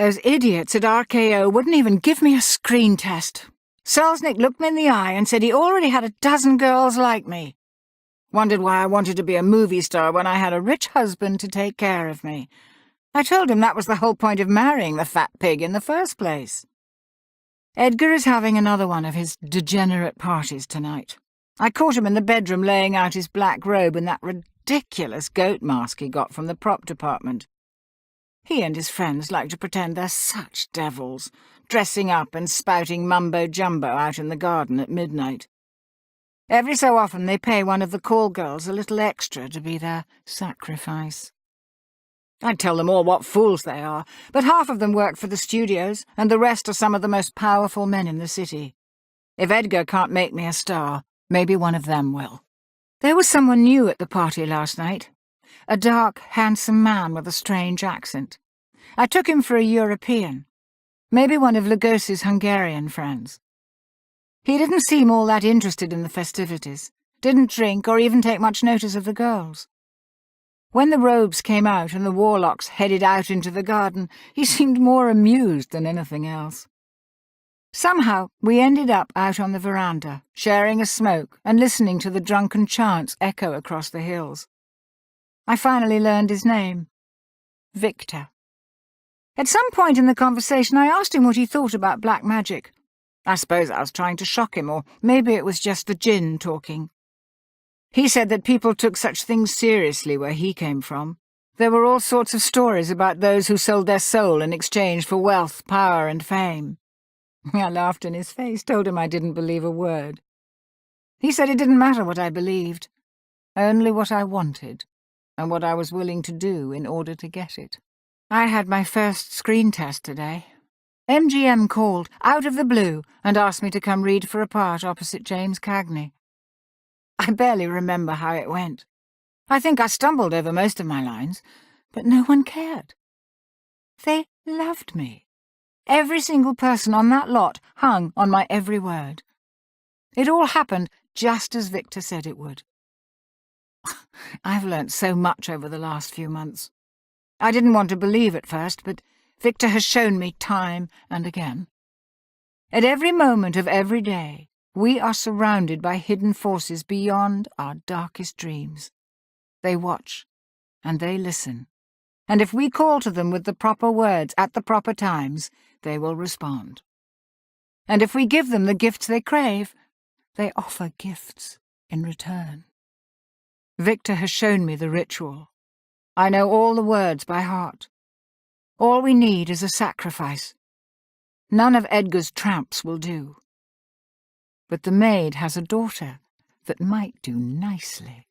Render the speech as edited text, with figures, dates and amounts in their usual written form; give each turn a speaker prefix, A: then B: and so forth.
A: Those idiots at RKO wouldn't even give me a screen test. Selznick looked me in the eye and said he already had a dozen girls like me. Wondered why I wanted to be a movie star when I had a rich husband to take care of me. I told him that was the whole point of marrying the fat pig in the first place. Edgar is having another one of his degenerate parties tonight. I caught him in the bedroom laying out his black robe in that ridiculous goat mask he got from the prop department. He and his friends like to pretend they're such devils, dressing up and spouting mumbo-jumbo out in the garden at midnight. Every so often they pay one of the call girls a little extra to be their sacrifice. I'd tell them all what fools they are, but half of them work for the studios, and the rest are some of the most powerful men in the city. If Edgar can't make me a star, maybe one of them will. There was someone new at the party last night. A dark, handsome man with a strange accent. I took him for a European. Maybe one of Lugosi's Hungarian friends. He didn't seem all that interested in the festivities, didn't drink or even take much notice of the girls. When the robes came out and the warlocks headed out into the garden, he seemed more amused than anything else. Somehow we ended up out on the veranda, sharing a smoke and listening to the drunken chants echo across the hills. I finally learned his name. Victor. At some point in the conversation I asked him what he thought about black magic. I suppose I was trying to shock him, or maybe it was just the djinn talking. He said that people took such things seriously where he came from. There were all sorts of stories about those who sold their soul in exchange for wealth, power, and fame. I laughed in his face, told him I didn't believe a word. He said it didn't matter what I believed, only what I wanted, and what I was willing to do in order to get it. I had my first screen test today. MGM called, out of the blue, and asked me to come read for a part opposite James Cagney. I barely remember how it went. I think I stumbled over most of my lines, but no one cared. They loved me. Every single person on that lot hung on my every word. It all happened just as Victor said it would. I've learnt so much over the last few months. I didn't want to believe at first, but Victor has shown me time and again. At every moment of every day, we are surrounded by hidden forces beyond our darkest dreams. They watch, and they listen, and if we call to them with the proper words at the proper times, they will respond. And if we give them the gifts they crave, they offer gifts in return. Victor has shown me the ritual. I know all the words by heart. All we need is a sacrifice. None of Edgar's tramps will do. But the maid has a daughter that might do nicely.